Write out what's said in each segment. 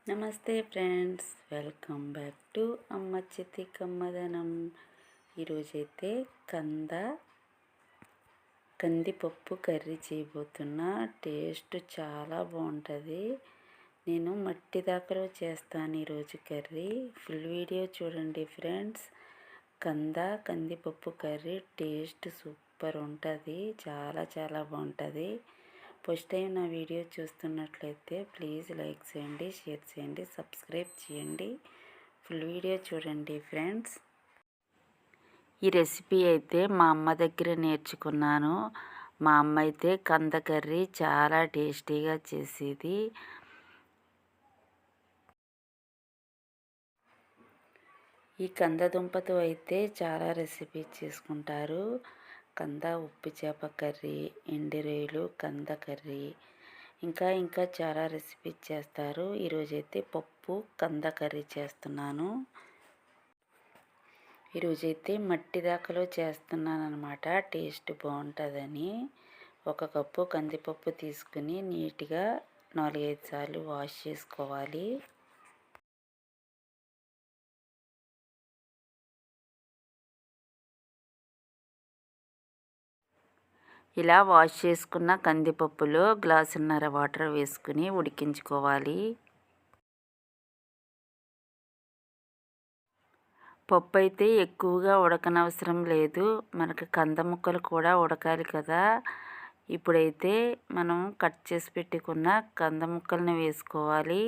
నమస్తే friends, welcome back to అమ్మ చేతి కమ్మదనం. ఈరోజైతే కందిపప్పు కర్రీ చేయబోతున్నా. టేస్ట్ చాలా బాగుంటుంది. నేను మట్టి దాకలో చేస్తాను ఈరోజు కర్రీ. ఫుల్ వీడియో చూడండి ఫ్రెండ్స్. కందిపప్పు కర్రీ టేస్ట్ సూపర్ ఉంటుంది. చాలా చాలా బాగుంటుంది. ఫస్ట్ టైం నా వీడియో చూస్తున్నట్లయితే ప్లీజ్ లైక్ చేయండి, షేర్ చేయండి, సబ్స్క్రైబ్ చేయండి. ఫుల్ వీడియో చూడండి ఫ్రెండ్స్. ఈ రెసిపీ అయితే మా అమ్మ దగ్గర నేర్చుకున్నాను. మా అమ్మ అయితే కంద కర్రీ చాలా టేస్టీగా చేసేది. ఈ కందదుంపతో అయితే చాలా రెసిపీ చేసుకుంటారు. ఉప్పు చేప కర్రీ, ఎండు రొయ్యలు, కంద కర్రీ, ఇంకా చాలా రెసిపీస్ చేస్తారు. ఈరోజైతే పప్పు కంద కర్రీ చేస్తున్నాను. ఈరోజైతే మట్టి దాకలో చేస్తున్నాను అనమాట. టేస్ట్ బాగుంటుందని. 1 కప్పు కందిపప్పు తీసుకుని నీట్గా 4-5 సార్లు వాష్ చేసుకోవాలి. ఇలా వాష్ చేసుకున్న కందిపప్పులో గ్లాసున్నర వాటర్ వేసుకుని ఉడికించుకోవాలి. పప్పు అయితే ఎక్కువగా ఉడకనవసరం లేదు. మనకు కంద ముక్కలు కూడా ఉడకాలి కదా. ఇప్పుడైతే మనం కట్ చేసి పెట్టుకున్న కంద ముక్కల్ని వేసుకోవాలి.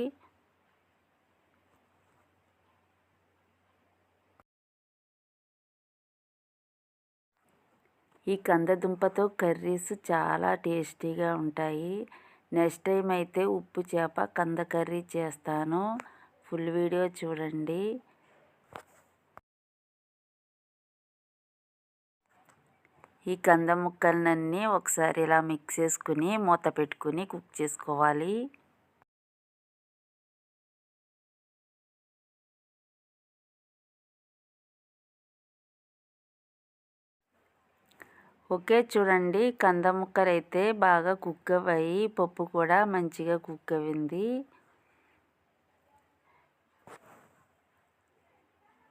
ఈ కందదుంపతో కర్రీస్ చాలా టేస్టీగా ఉంటాయి. నెక్స్ట్ టైం అయితే ఉప్పు చేప కంద కర్రీ చేస్తాను. ఫుల్ వీడియో చూడండి. ఈ కంద ముక్కలన్నీ ఒకసారి ఇలా మిక్స్ చేసుకుని మూత పెట్టుకుని కుక్ చేసుకోవాలి. ఓకే, చూడండి కంద ముక్కలు అయితే బాగా కుక్ అవ్వాయి. పప్పు కూడా మంచిగా కుక్ అవ్వింది.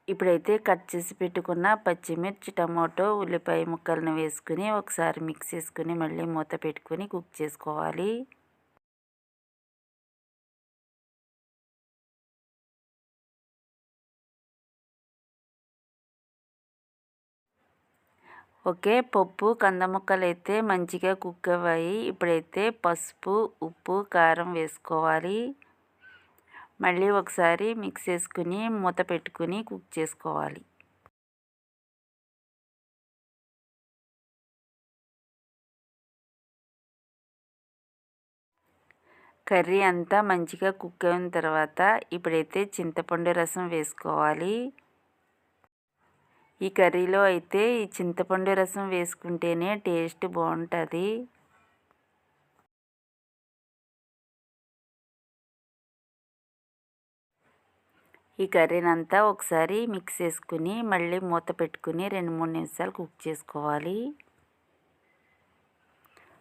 ఇప్పుడైతే కట్ చేసి పెట్టుకున్న పచ్చిమిర్చి, టమాటో, ఉల్లిపాయ ముక్కలను వేసుకుని ఒకసారి మిక్స్ చేసుకుని మళ్ళీ మూత పెట్టుకుని కుక్ చేసుకోవాలి. ఓకే, పప్పు కంద ముక్కలు అయితే మంచిగా కుక్ అవ్వాయి. ఇప్పుడైతే పసుపు, ఉప్పు, కారం వేసుకోవాలి. మళ్ళీ ఒకసారి మిక్స్ చేసుకుని మూత పెట్టుకుని కుక్ చేసుకోవాలి. కర్రీ అంతా మంచిగా కుక్ అయిన తర్వాత ఇప్పుడైతే చింతపండు రసం వేసుకోవాలి. ఈ కర్రీలో అయితే ఈ చింతపండు రసం వేసుకుంటేనే టేస్ట్ బాగుంటుంది. ఈ కర్రీని అంతా ఒకసారి మిక్స్ చేసుకుని మళ్ళీ మూత పెట్టుకుని 2-3 నిమిషాలు కుక్ చేసుకోవాలి.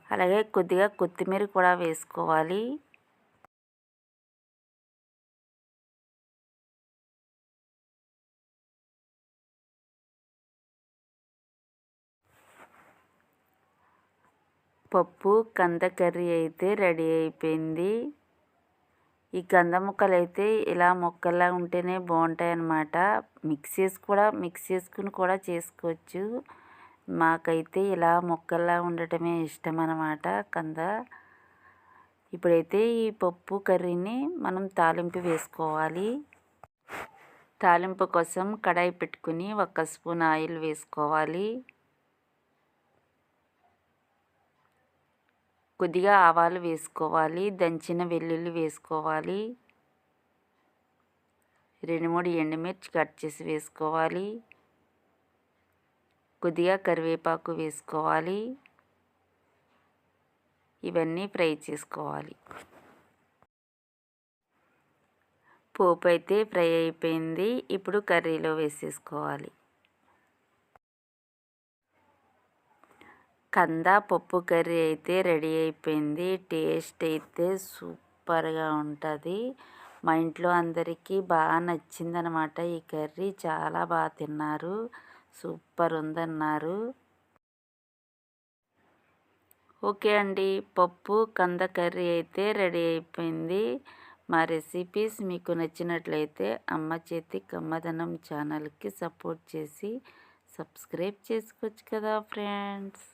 అలాగే కొద్దిగా కొత్తిమీర కూడా వేసుకోవాలి. పప్పు కంద కర్రీ అయితే రెడీ అయిపోయింది. ఈ కంద ముక్కలు అయితే ఇలా ముక్కల్లా ఉంటేనే బాగుంటాయి అన్నమాట. మిక్స్ చేసుకుని కూడా చేసుకోవచ్చు. మాకైతే ఇలా ముక్కల్లా ఉండటమే ఇష్టం అన్నమాట కంద. ఇప్పుడైతే ఈ పప్పు కర్రీని మనం తాలింపు వేసుకోవాలి. తాలింపు కోసం కడాయి పెట్టుకుని 1 స్పూన్ ఆయిల్ వేసుకోవాలి. కొద్దిగా ఆవాలు వేసుకోవాలి. దంచిన వెల్లుల్లి వేసుకోవాలి. 2-3 ఎండుమిర్చి కట్ చేసి వేసుకోవాలి. కొద్దిగా కరివేపాకు వేసుకోవాలి. ఇవన్నీ ఫ్రై చేసుకోవాలి. పోపు అయితే ఫ్రై అయిపోయింది. ఇప్పుడు కర్రీలో వేసేసుకోవాలి. కంద పప్పు కర్రీ అయితే రెడీ అయిపోయింది. టేస్ట్ అయితే సూపర్గా ఉంటుంది. మా ఇంట్లో అందరికీ బాగా నచ్చిందనమాట. ఈ కర్రీ చాలా బాగా తిన్నారు. సూపర్ ఉందన్నారు. ఓకే అండి, పప్పు కంద కర్రీ అయితే రెడీ అయిపోయింది. మా రెసిపీస్ మీకు నచ్చినట్లయితే అమ్మ చేతి కమ్మదనం ఛానల్కి సపోర్ట్ చేసి సబ్స్క్రైబ్ చేసుకోవచ్చు కదా ఫ్రెండ్స్.